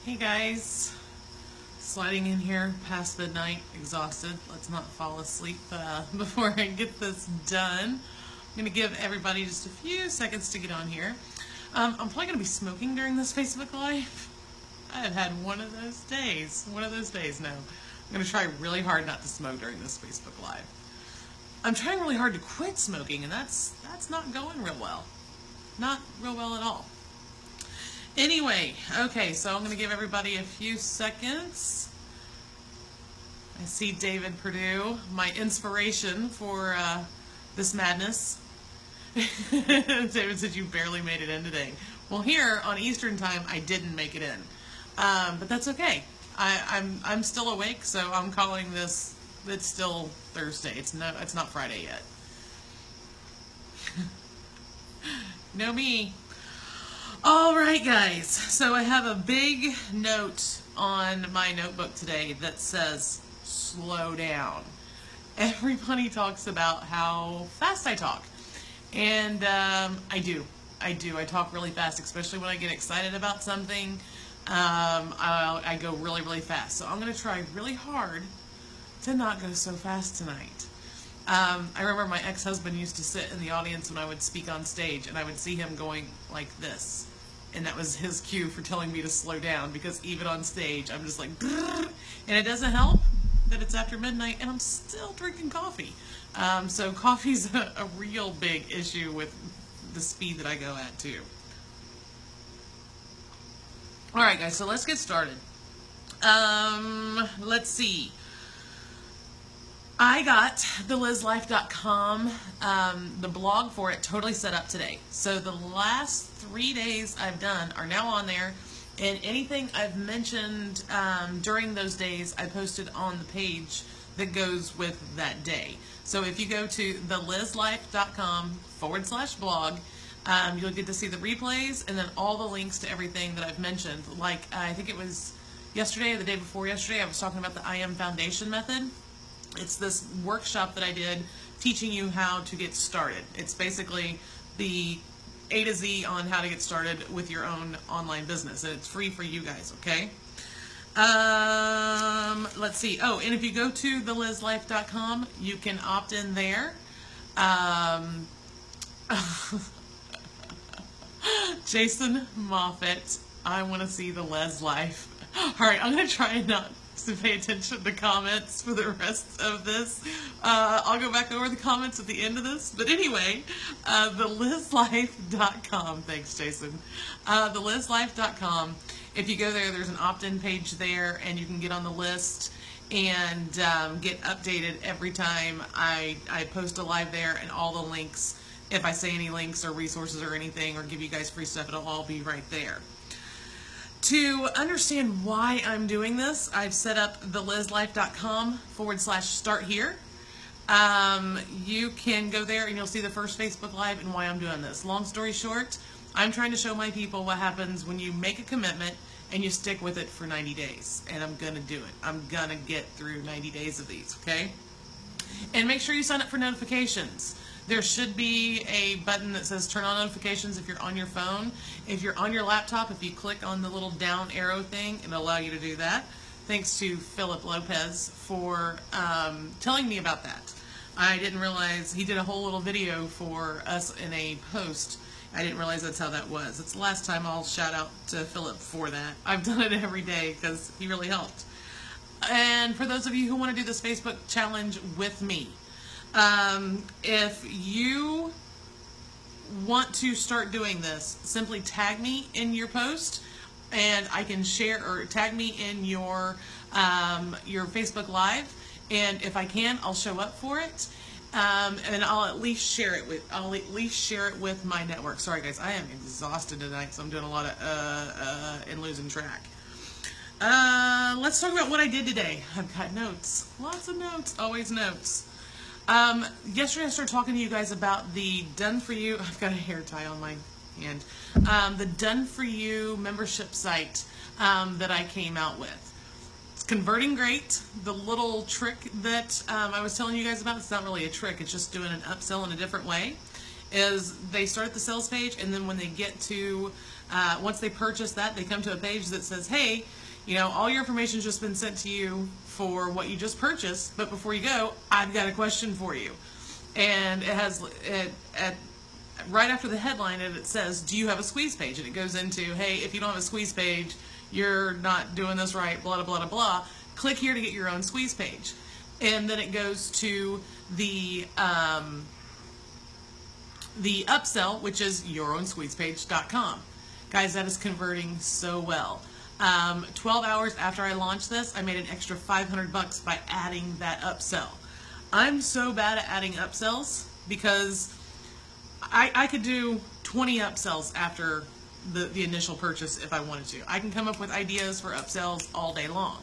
Hey guys, sliding in here past midnight, exhausted. Let's not fall asleep before I get this done. I'm going to give everybody just a few seconds to get on here. I'm probably going to be smoking during this Facebook Live. I have had one of those days now. I'm going to try really hard not to smoke during this Facebook Live. I'm trying really hard to quit smoking, and that's not going real well. Not real well at all. Anyway, okay, so I'm going to give everybody a few seconds. I see David Perdue, my inspiration for this madness. David said you barely made it in today. Well, here on Eastern time, I didn't make it in, but that's okay. I'm still awake, so I'm calling this. It's still Thursday. It's not Friday yet. Know me. All right, guys. So I have a big note on my notebook today that says slow down. Everybody talks about how fast I talk, and I do. I talk really fast, especially when I get excited about something. I go really, really fast. So I'm going to try really hard to not go so fast tonight. I remember my ex-husband used to sit in the audience when I would speak on stage, and I would see him going like this. And that was his cue for telling me to slow down, because even on stage, I'm just like, and it doesn't help that it's after midnight and I'm still drinking coffee. So coffee's a real big issue with the speed that I go at too. All right, guys, so let's get started. Let's see. I got the LizLife.com, the blog for it, totally set up today. So the last 3 days I've done are now on there, and anything I've mentioned during those days I posted on the page that goes with that day. So if you go to thelizlife.com/blog, you'll get to see the replays and then all the links to everything that I've mentioned. Like, I think it was yesterday or the day before yesterday, I was talking about the I Am Foundation method. It's this workshop that I did teaching you how to get started. It's basically the A to Z on how to get started with your own online business, and it's free for you guys, okay? Let's see. Oh, and if you go to thelizlife.com, you can opt in there. Jason Moffat, I want to see the Les Life. All right, I'm going to try and not to pay attention to comments for the rest of this. I'll go back over the comments at the end of this. But anyway, thelizlife.com. Thanks, Jason. Thelizlife.com. If you go there, there's an opt-in page there, and you can get on the list and get updated every time I post a live there, and all the links. If I say any links or resources or anything or give you guys free stuff, it'll all be right there. To understand why I'm doing this, I've set up thelizlife.com/start here. You can go there and you'll see the first Facebook Live and why I'm doing this. Long story short, I'm trying to show my people what happens when you make a commitment and you stick with it for 90 days. And I'm going to do it. I'm going to get through 90 days of these, okay? And make sure you sign up for notifications. There should be a button that says turn on notifications if you're on your phone. If you're on your laptop, if you click on the little down arrow thing, it'll allow you to do that. Thanks to Philip Lopez for telling me about that. I didn't realize he did a whole little video for us in a post. I didn't realize that's how that was. It's the last time I'll shout out to Philip for that. I've done it every day because he really helped. And for those of you who want to do this Facebook challenge with me, if you want to start doing this, simply tag me in your post and I can share, or tag me in your Facebook Live, and if I can, I'll show up for it. And I'll at least share it with my network. Sorry guys, I am exhausted tonight, so I'm doing a lot of and losing track. Let's talk about what I did today. I've got notes, lots of notes, always notes. Yesterday I started talking to you guys about the Done For You, I've got a hair tie on my hand, the Done For You membership site that I came out with. It's converting great. The little trick that I was telling you guys about, it's not really a trick, it's just doing an upsell in a different way, is they start at the sales page, and then when they get to Once they purchase that, they come to a page that says, hey, all your information's just been sent to you for what you just purchased, but before you go, I've got a question for you. And it has, right after the headline, it says, do you have a squeeze page? And it goes into, hey, if you don't have a squeeze page, you're not doing this right, blah, blah, blah, blah. Click here to get your own squeeze page. And then it goes to the upsell, which is yourownSqueezePage.com. Guys, that is converting so well. 12 hours after I launched this, I made an extra $500 by adding that upsell. I'm so bad at adding upsells because I could do 20 upsells after the initial purchase if I wanted to. I can come up with ideas for upsells all day long.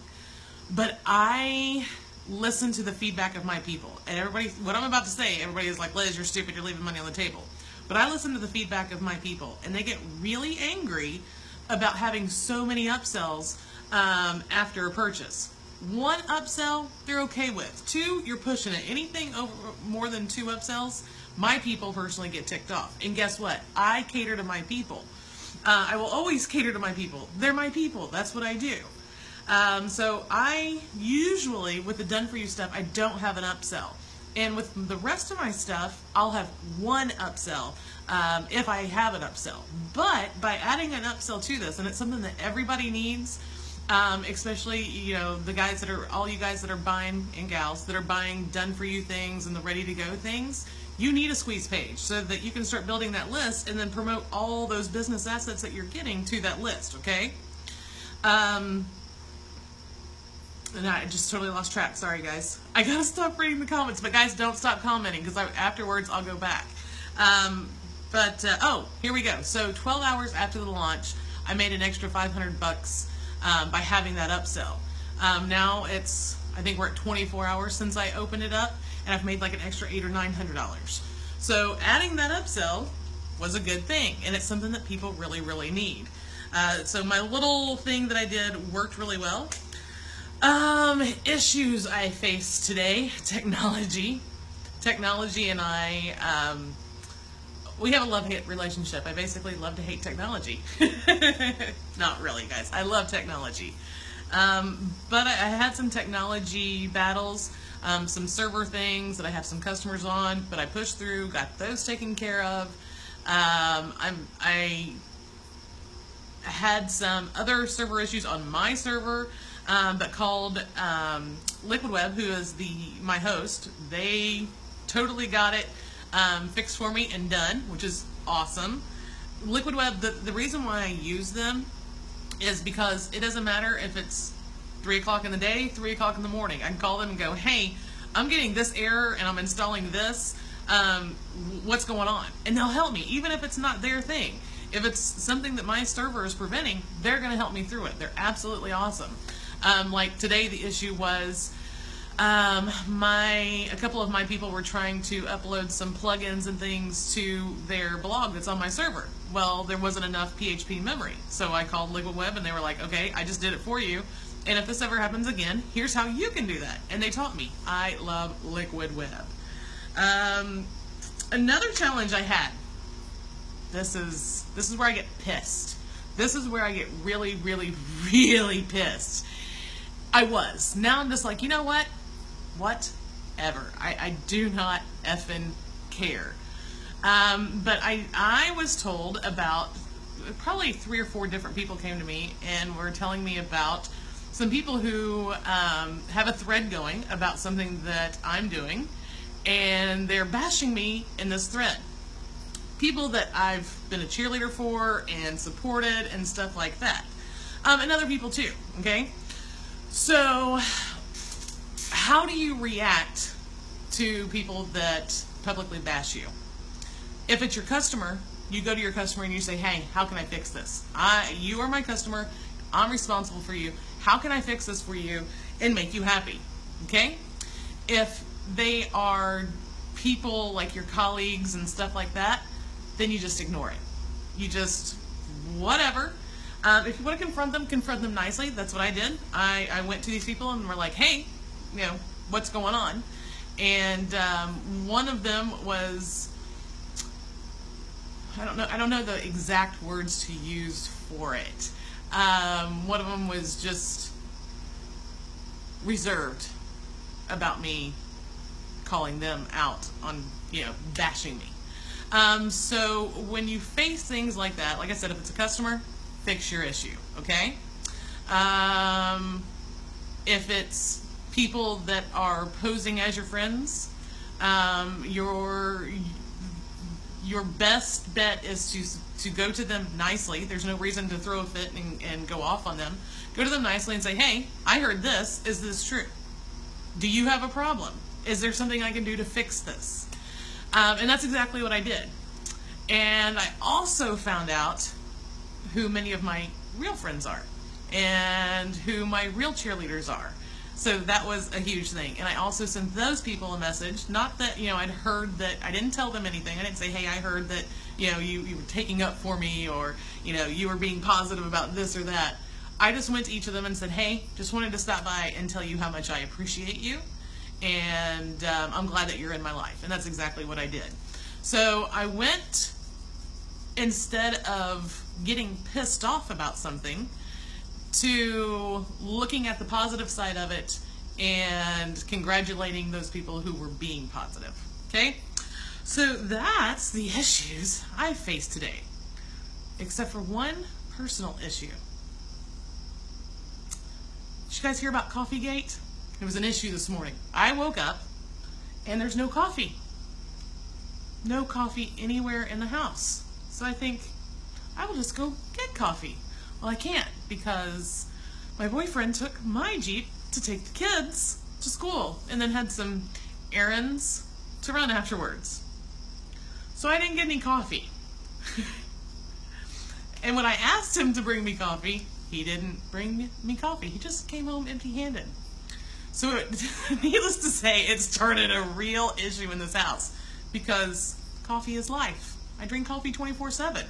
But I listen to the feedback of my people. And everybody, what I'm about to say, everybody is like, Liz, you're stupid, you're leaving money on the table. But I listen to the feedback of my people, and they get really angry about having so many upsells after a purchase. One upsell, they're okay with. Two, you're pushing it. Anything over more than 2 upsells, my people personally get ticked off. And guess what? I cater to my people. I will always cater to my people. They're my people. That's what I do. So I usually, with the done for you stuff, I don't have an upsell. And with the rest of my stuff, I'll have one upsell if I have an upsell. But by adding an upsell to this, and it's something that everybody needs, especially, the guys that are, all you guys that are buying, and gals that are buying done for you things and the ready to go things, you need a squeeze page so that you can start building that list and then promote all those business assets that you're getting to that list, okay? And I just totally lost track. Sorry, guys. I gotta stop reading the comments, but guys, don't stop commenting because afterwards I'll go back. Oh, here we go. So 12 hours after the launch, I made an extra $500 by having that upsell. Now I think we're at 24 hours since I opened it up, and I've made like an extra $800 or $900. So adding that upsell was a good thing, and it's something that people really, really need. So my little thing that I did worked really well. Issues I faced today, technology and I, we have a love-hate relationship. I basically love to hate technology. Not really, guys. I love technology. But I had some technology battles, some server things that I have some customers on, but I pushed through, got those taken care of. I had some other server issues on my server, but called Liquid Web, who is my host. They totally got it fixed for me and done, which is awesome. Liquid Web, the reason why I use them is because it doesn't matter if it's 3 o'clock in the day, 3 o'clock in the morning. I can call them and go, hey, I'm getting this error and I'm installing this. What's going on? And they'll help me, even if it's not their thing. If it's something that my server is preventing, they're going to help me through it. They're absolutely awesome. Like today, the issue was a couple of my people were trying to upload some plugins and things to their blog that's on my server. Well, there wasn't enough PHP memory, so I called Liquid Web and they were like, okay, I just did it for you, and if this ever happens again, here's how you can do that. And they taught me. I love Liquid Web. Another challenge I had. This is where I get pissed. This is where I get really, really, really pissed. Now I'm just like, you know what? Whatever. I do not effing care. But I was told about, probably 3 or 4 different people came to me and were telling me about some people who have a thread going about something that I'm doing, and they're bashing me in this thread. People that I've been a cheerleader for and supported and stuff like that. And other people too, okay? So, how do you react to people that publicly bash you? If it's your customer, you go to your customer and you say, hey, how can I fix this? You are my customer, I'm responsible for you. How can I fix this for you and make you happy? Okay? If they are people like your colleagues and stuff like that, then you just ignore it. You just, whatever. If you want to confront them nicely. That's what I did. I went to these people and were like, hey, what's going on? And one of them was, I don't know the exact words to use for it. One of them was just reserved about me calling them out on, bashing me. So when you face things like that, like I said, if it's a customer, fix your issue, okay? If it's people that are posing as your friends, your best bet is to go to them nicely. There's no reason to throw a fit and go off on them. Go to them nicely and say, hey, I heard this. Is this true? Do you have a problem? Is there something I can do to fix this? And that's exactly what I did. And I also found out who many of my real friends are and who my real cheerleaders are. So that was a huge thing. And I also sent those people a message, not that, I'd heard that, I didn't tell them anything. I didn't say, hey, I heard that, you were taking up for me, or, you were being positive about this or that. I just went to each of them and said, hey, just wanted to stop by and tell you how much I appreciate you. And I'm glad that you're in my life. And that's exactly what I did. So I went, instead of getting pissed off about something, to looking at the positive side of it and congratulating those people who were being positive. Okay? So that's the issues I faced today. Except for one personal issue. Did you guys hear about CoffeeGate? It was an issue this morning. I woke up and there's no coffee. No coffee anywhere in the house. So I think I will just go get coffee. Well, I can't because my boyfriend took my Jeep to take the kids to school and then had some errands to run afterwards. So I didn't get any coffee. And when I asked him to bring me coffee, he didn't bring me coffee. He just came home empty-handed. So needless to say, it started a real issue in this house because coffee is life. I drink coffee 24/7.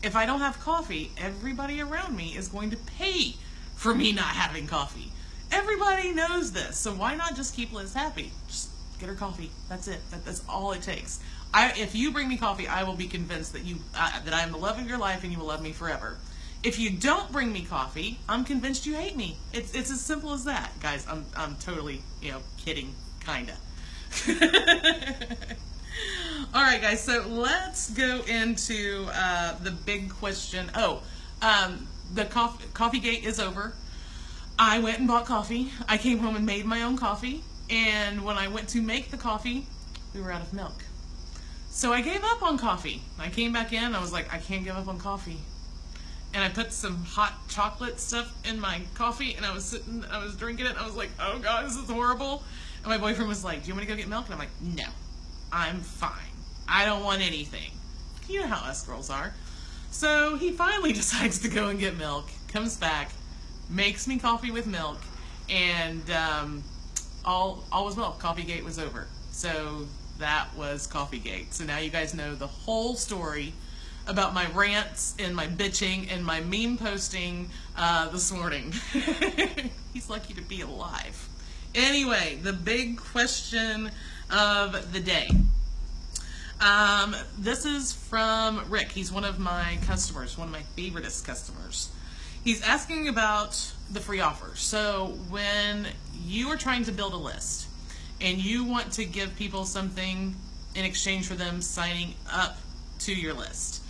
If I don't have coffee, everybody around me is going to pay for me not having coffee. Everybody knows this, so why not just keep Liz happy? Just get her coffee. That's it. That's all it takes. If you bring me coffee, I will be convinced that that I am the love of your life and you will love me forever. If you don't bring me coffee, I'm convinced you hate me. It's as simple as that, guys. I'm totally kidding, kinda. All right, guys, so let's go into the big question. The CoffeeGate is over. I went and bought coffee. I came home and made my own coffee. And when I went to make the coffee, we were out of milk. So I gave up on coffee. I came back in. I was like, I can't give up on coffee. And I put some hot chocolate stuff in my coffee, and I was drinking it, and I was like, oh God, this is horrible. And my boyfriend was like, do you want me to go get milk? And I'm like, no. I'm fine. I don't want anything. You know how us girls are. So he finally decides to go and get milk, comes back, makes me coffee with milk, and all was well. CoffeeGate was over. So that was CoffeeGate. So now you guys know the whole story about my rants and my bitching and my meme posting this morning. He's lucky to be alive. Anyway, the big question of the day. This is from Rick. He's one of my customers, one of my favoriteest customers. He's asking about the free offer. So when you are trying to build a list and you want to give people something in exchange for them signing up to your list,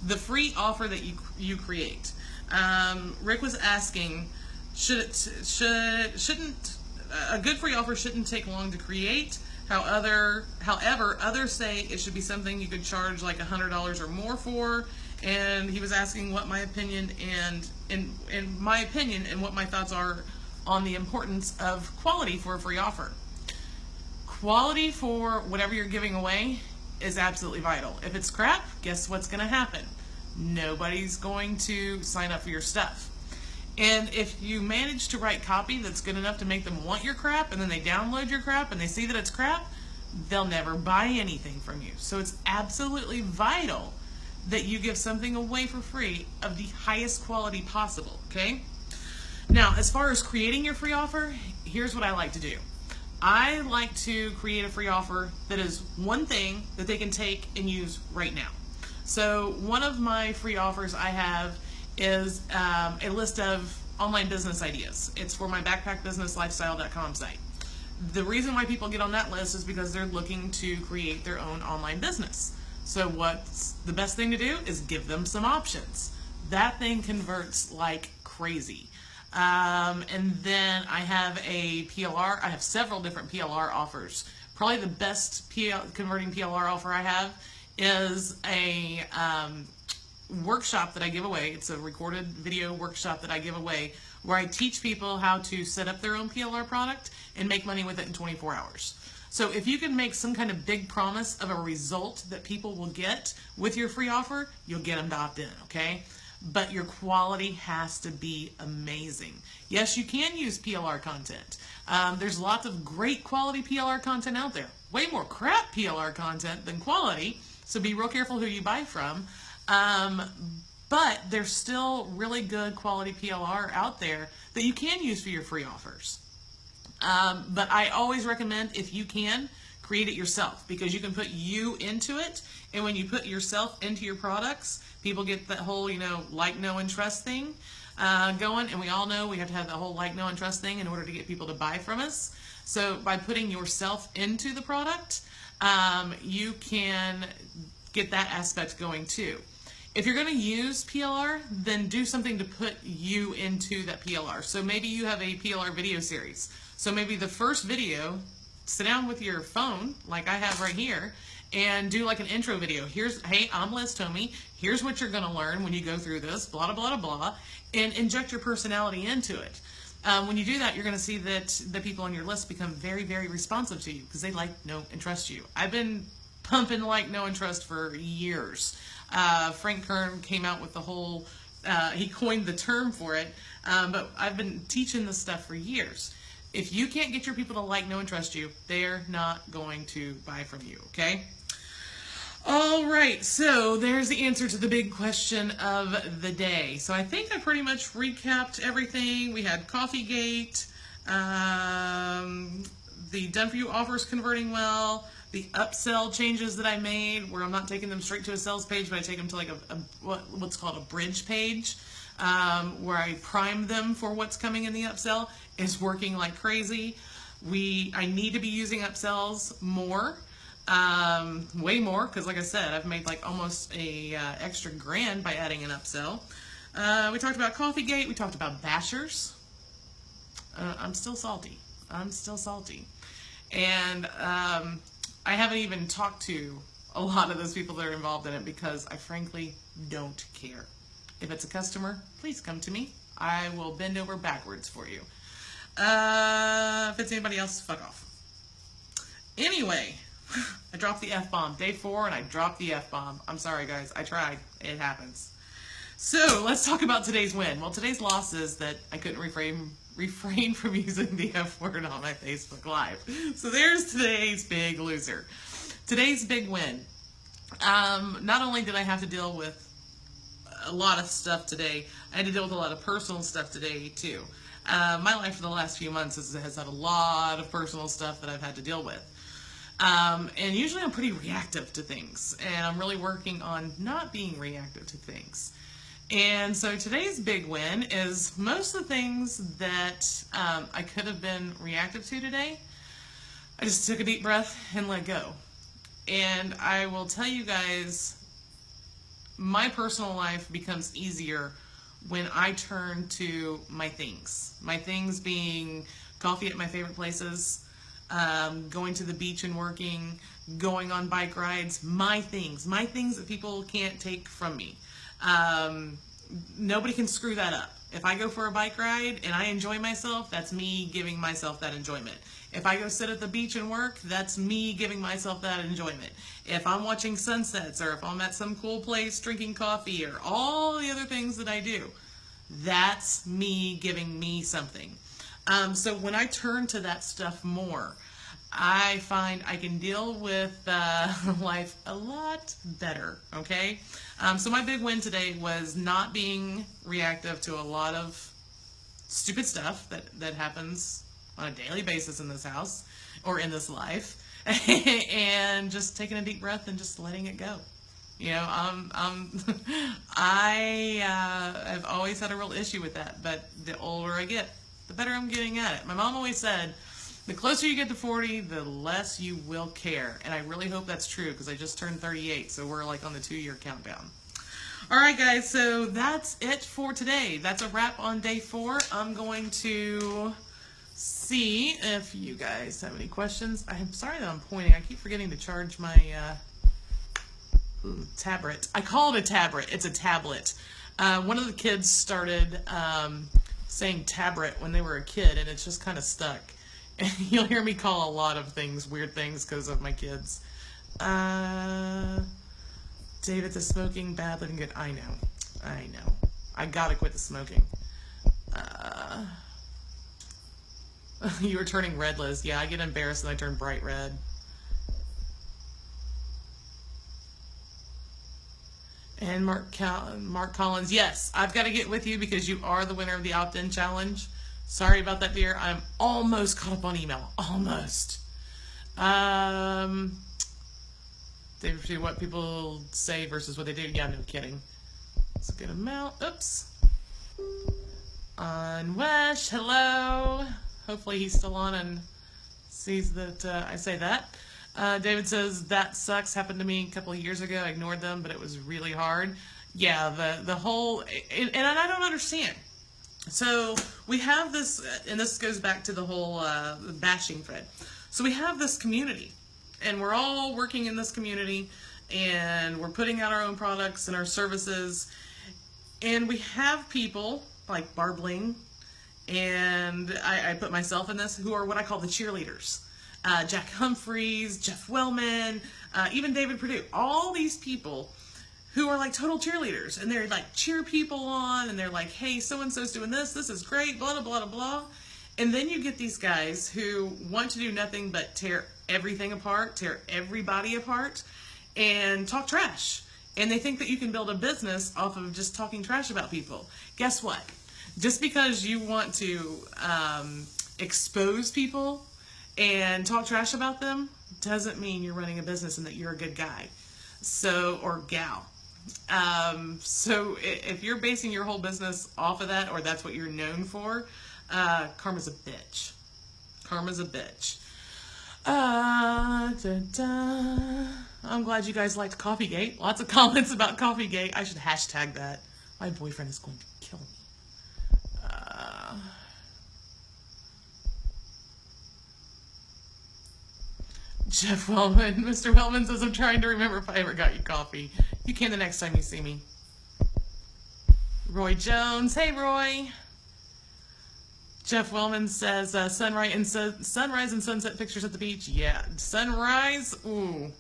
the free offer that you create. Rick was asking, shouldn't a good free offer shouldn't take long to create. However, others say it should be something you could charge like $100 or more for. And he was asking what my opinion and what my thoughts are on the importance of quality for a free offer. Quality for whatever you're giving away is absolutely vital. If it's crap, guess what's going to happen? Nobody's going to sign up for your stuff. And if you manage to write copy that's good enough to make them want your crap, and then they download your crap and they see that it's crap, they'll never buy anything from you. So it's absolutely vital that you give something away for free of the highest quality possible, okay? Now, as far as creating your free offer, here's what I like to do. I like to create a free offer that is one thing that they can take and use right now. So one of my free offers I have is a list of online business ideas. It's for my backpackbusinesslifestyle.com site. The reason why people get on that list is because they're looking to create their own online business. So what's the best thing to do is give them some options. That thing converts like crazy. And then I have a PLR. I have several different PLR offers. Probably the best converting PLR offer I have is a workshop that I give away. It's a recorded video workshop that I give away where I teach people how to set up their own PLR product and make money with it in 24 hours. So if you can make some kind of big promise of a result that people will get with your free offer, you'll get them to opt in, okay? But your quality has to be amazing. Yes, you can use PLR content. There's lots of great quality PLR content out there. Way more crap PLR content than quality, so be real careful who you buy from. But there's still really good quality PLR out there that you can use for your free offers. But I always recommend, if you can, create it yourself, because you can put you into it, and when you put yourself into your products, people get that whole, like, know, and trust thing going, and we all know we have to have the whole like, know, and trust thing in order to get people to buy from us. So by putting yourself into the product, you can get that aspect going too. If you're going to use PLR, then do something to put you into that PLR. So maybe you have a PLR video series. So maybe the first video, sit down with your phone, like I have right here, and do like an intro video. Hey, I'm Liz Tomey. Here's what you're going to learn when you go through this, blah, blah, blah, blah, and inject your personality into it. When you do that, you're going to see that the people on your list become very, very responsive to you because they like, know, and trust you. I've been pumping like, know, and trust for years. Frank Kern came out with the whole, he coined the term for it, but I've been teaching this stuff for years. If you can't get your people to like, know, and trust you, they're not going to buy from you, okay? All right, so there's the answer to the big question of the day. So I think I pretty much recapped everything. We had CoffeeGate, the done for you offers converting well, the upsell changes that I made where I'm not taking them straight to a sales page, but I take them to like what's called a bridge page, where I prime them for what's coming in the upsell, is working like crazy. I need to be using upsells more. Way more, because like I said, I've made like almost a extra grand by adding an upsell. We talked about CoffeeGate, we talked about bashers. I'm still salty. And I haven't even talked to a lot of those people that are involved in it because I frankly don't care. If it's a customer, please come to me. I will bend over backwards for you. If it's anybody else, fuck off. Anyway, I dropped the F-bomb. Day 4 and I dropped the F-bomb. I'm sorry guys, I tried. It happens. So let's talk about today's win. Well, today's loss is that I couldn't refrain from using the F word on my Facebook Live. So there's today's big loser. Today's big win. Not only did I have to deal with a lot of stuff today, I had to deal with a lot of personal stuff today too. My life for the last few months has had a lot of personal stuff that I've had to deal with. And usually I'm pretty reactive to things, and I'm really working on not being reactive to things. And so today's big win is most of the things that I could have been reactive to today, I just took a deep breath and let go. And I will tell you guys, my personal life becomes easier when I turn to my things. My things being coffee at my favorite places, going to the beach and working, going on bike rides, my things that people can't take from me. Nobody can screw that up. If I go for a bike ride and I enjoy myself, that's me giving myself that enjoyment. If I go sit at the beach and work, that's me giving myself that enjoyment. If I'm watching sunsets, or if I'm at some cool place drinking coffee, or all the other things that I do, that's me giving me something. So when I turn to that stuff more, I find I can deal with life a lot better, okay? So my big win today was not being reactive to a lot of stupid stuff that happens on a daily basis in this house or in this life, and just taking a deep breath and just letting it go. You know, I have always had a real issue with that, but the older I get, the better I'm getting at it. My mom always said, the closer you get to 40, the less you will care. And I really hope that's true because I just turned 38, so we're like on the 2-year countdown. All right, guys, so that's it for today. That's a wrap on day 4. I'm going to see if you guys have any questions. I'm sorry that I'm pointing. I keep forgetting to charge my tablet. I call it a tablet. It's a tablet. One of the kids started saying tablet when they were a kid, and it's just kind of stuck. And you'll hear me call a lot of things weird things because of my kids. David, the smoking, bad, living good. I know. I gotta quit the smoking. You were turning red, Liz. Yeah, I get embarrassed and I turn bright red. And Mark Collins, yes, I've got to get with you because you are the winner of the opt-in challenge. Sorry about that, dear. I'm almost caught up on email. Almost. They what people say versus what they do. Yeah, no kidding. It's a good amount. Oops. Unwesh, hello. Hopefully he's still on and sees that I say that. David says, that sucks. Happened to me a couple of years ago. I ignored them, but it was really hard. Yeah, the whole, and I don't understand. So we have this, and this goes back to the whole bashing thread. So we have this community, and we're all working in this community, and we're putting out our own products and our services, and we have people like Barbling, and I put myself in this, who are what I call the cheerleaders. Jack Humphreys, Jeff Wellman, even David Perdue, all these people who are like total cheerleaders, and they're like cheer people on, and they're like, hey, so-and-so's doing this is great, blah, blah, blah, blah. And then you get these guys who want to do nothing but tear everything apart, tear everybody apart, and talk trash. And they think that you can build a business off of just talking trash about people. Guess what? Just because you want to expose people and talk trash about them doesn't mean you're running a business and that you're a good guy. So, or gal. So if you're basing your whole business off of that, or that's what you're known for, karma's a bitch. Karma's a bitch. I'm glad you guys liked CoffeeGate. Lots of comments about CoffeeGate. I should hashtag that. My boyfriend is going to kill me. Jeff Wellman. Mr. Wellman says, I'm trying to remember if I ever got you coffee. You can the next time you see me. Roy Jones. Hey, Roy. Jeff Wellman says, sunrise and sunset pictures at the beach. Yeah. Sunrise? Ooh.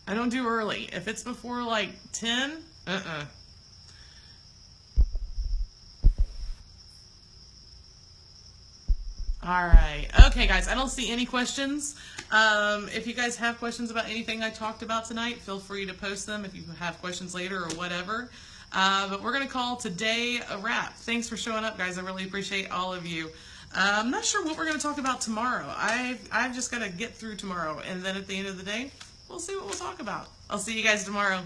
I don't do early. If it's before like 10, All right. Okay, guys, I don't see any questions. If you guys have questions about anything I talked about tonight, feel free to post them if you have questions later or whatever. But we're going to call today a wrap. Thanks for showing up, guys. I really appreciate all of you. I'm not sure what we're going to talk about tomorrow. I've just got to get through tomorrow, and then at the end of the day, we'll see what we'll talk about. I'll see you guys tomorrow.